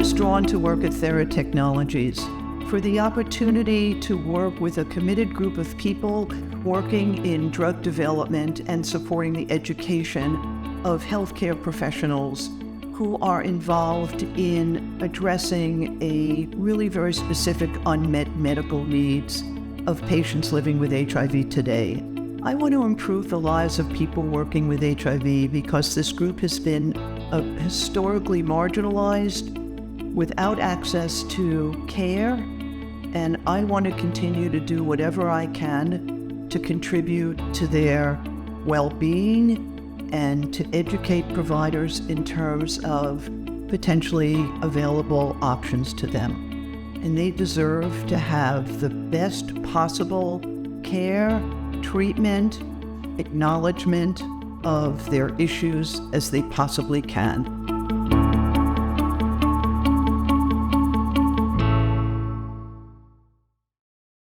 was drawn to work at Theratechnologies for the opportunity to work with a committed group of people working in drug development and supporting the education of healthcare professionals who are involved in addressing a really very specific unmet medical needs of patients living with HIV today. I want to improve the lives of people working with HIV because this group has been historically marginalized, without access to care, and I want to continue to do whatever I can to contribute to their well-being and to educate providers in terms of potentially available options to them. And they deserve to have the best possible care, treatment, acknowledgement of their issues as they possibly can.